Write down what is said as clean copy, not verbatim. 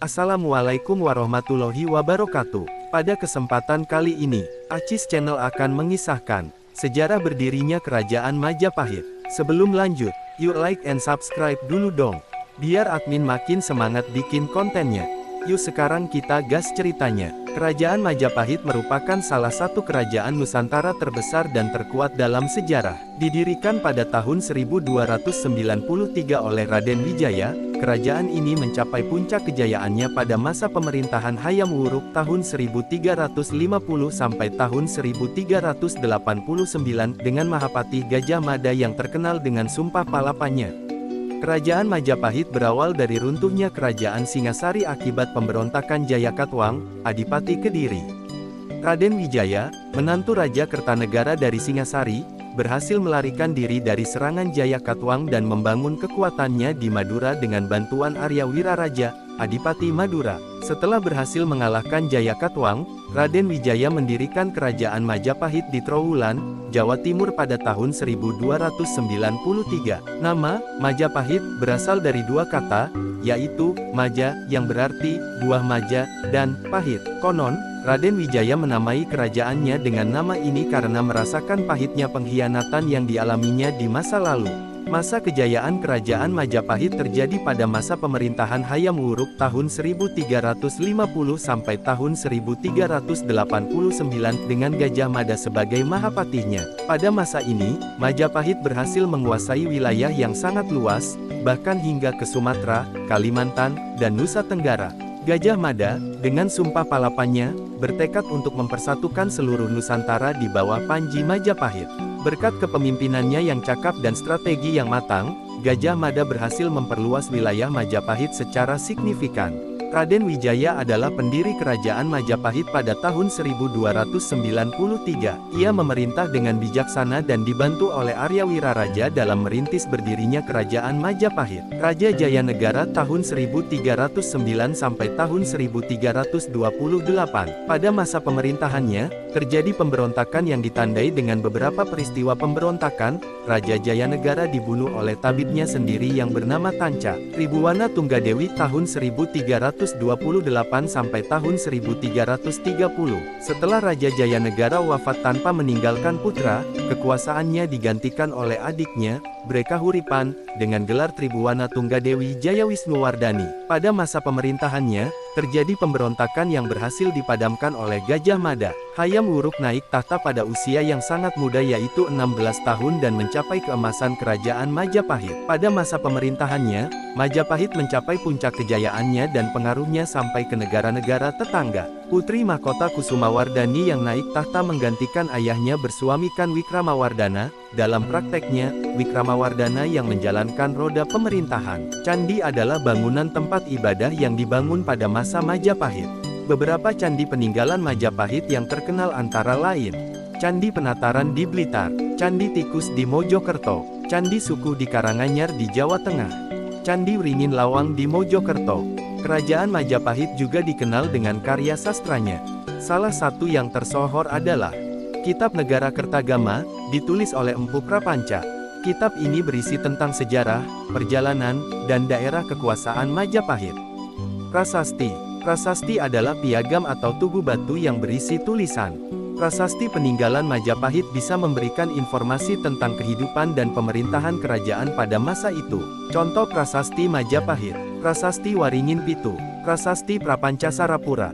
Assalamualaikum warahmatullahi wabarakatuh. Pada kesempatan kali ini, Acis Channel akan mengisahkan sejarah berdirinya Kerajaan Majapahit. Sebelum lanjut, yuk like and subscribe dulu dong, biar admin makin semangat bikin kontennya. Yuk sekarang kita gas ceritanya. Kerajaan Majapahit merupakan salah satu kerajaan Nusantara terbesar dan terkuat dalam sejarah. Didirikan pada tahun 1293 oleh Raden Wijaya, kerajaan ini mencapai puncak kejayaannya pada masa pemerintahan Hayam Wuruk tahun 1350 sampai tahun 1389 dengan Mahapati Gajah Mada yang terkenal dengan Sumpah Palapanya. Kerajaan Majapahit berawal dari runtuhnya Kerajaan Singasari akibat pemberontakan Jayakatwang, Adipati Kediri. Raden Wijaya, menantu Raja Kertanegara dari Singasari, berhasil melarikan diri dari serangan Jayakatwang dan membangun kekuatannya di Madura dengan bantuan Arya Wiraraja, Adipati Madura. Setelah berhasil mengalahkan Jayakatwang, Raden Wijaya mendirikan Kerajaan Majapahit di Trowulan, Jawa Timur pada tahun 1293. Nama Majapahit berasal dari dua kata, yaitu Maja yang berarti buah maja dan pahit. Konon, Raden Wijaya menamai kerajaannya dengan nama ini karena merasakan pahitnya pengkhianatan yang dialaminya di masa lalu. Masa kejayaan Kerajaan Majapahit terjadi pada masa pemerintahan Hayam Wuruk tahun 1350 sampai tahun 1389 dengan Gajah Mada sebagai mahapatihnya. Pada masa ini, Majapahit berhasil menguasai wilayah yang sangat luas, bahkan hingga ke Sumatera, Kalimantan, dan Nusa Tenggara. Gajah Mada, dengan Sumpah Palapanya, bertekad untuk mempersatukan seluruh Nusantara di bawah Panji Majapahit. Berkat kepemimpinannya yang cakap dan strategi yang matang, Gajah Mada berhasil memperluas wilayah Majapahit secara signifikan. Raden Wijaya adalah pendiri Kerajaan Majapahit pada tahun 1293. Ia memerintah dengan bijaksana dan dibantu oleh Arya Wiraraja dalam merintis berdirinya Kerajaan Majapahit. Raja Jayanegara tahun 1309 sampai tahun 1328. Pada masa pemerintahannya, terjadi pemberontakan yang ditandai dengan beberapa peristiwa pemberontakan. Raja Jayanegara dibunuh oleh tabibnya sendiri yang bernama Tanca. Tribuwana Tunggadewi tahun 1328 sampai tahun 1330. Setelah Raja Jayanegara wafat tanpa meninggalkan putra, kekuasaannya digantikan oleh adiknya, Brekahuripan, dengan gelar Tribuwana Tunggadewi Jayawisnuwardani. Pada masa pemerintahannya, terjadi pemberontakan yang berhasil dipadamkan oleh Gajah Mada. Hayam Wuruk naik tahta pada usia yang sangat muda yaitu 16 tahun dan mencapai keemasan Kerajaan Majapahit. Pada masa pemerintahannya, Majapahit mencapai puncak kejayaannya dan pengaruhnya sampai ke negara-negara tetangga. Putri mahkota Kusumawardani yang naik tahta menggantikan ayahnya bersuamikan Wikramawardana. Dalam prakteknya, Wikramawardana yang menjalankan roda pemerintahan. Candi adalah bangunan tempat ibadah yang dibangun pada masa Majapahit. Beberapa candi peninggalan Majapahit yang terkenal antara lain: Candi Penataran di Blitar, Candi Tikus di Mojokerto, Candi Sukuh di Karanganyar di Jawa Tengah, Candi Wringin Lawang di Mojokerto. Kerajaan Majapahit juga dikenal dengan karya sastranya. Salah satu yang tersohor adalah Kitab Negara Kertagama, ditulis oleh Empu Prapanca. Kitab ini berisi tentang sejarah, perjalanan, dan daerah kekuasaan Majapahit. Prasasti. Prasasti adalah piagam atau tugu batu yang berisi tulisan. Prasasti peninggalan Majapahit bisa memberikan informasi tentang kehidupan dan pemerintahan kerajaan pada masa itu. Contoh prasasti Majapahit: Prasasti Waringin Pitu, Prasasti Prapanca Sarapura,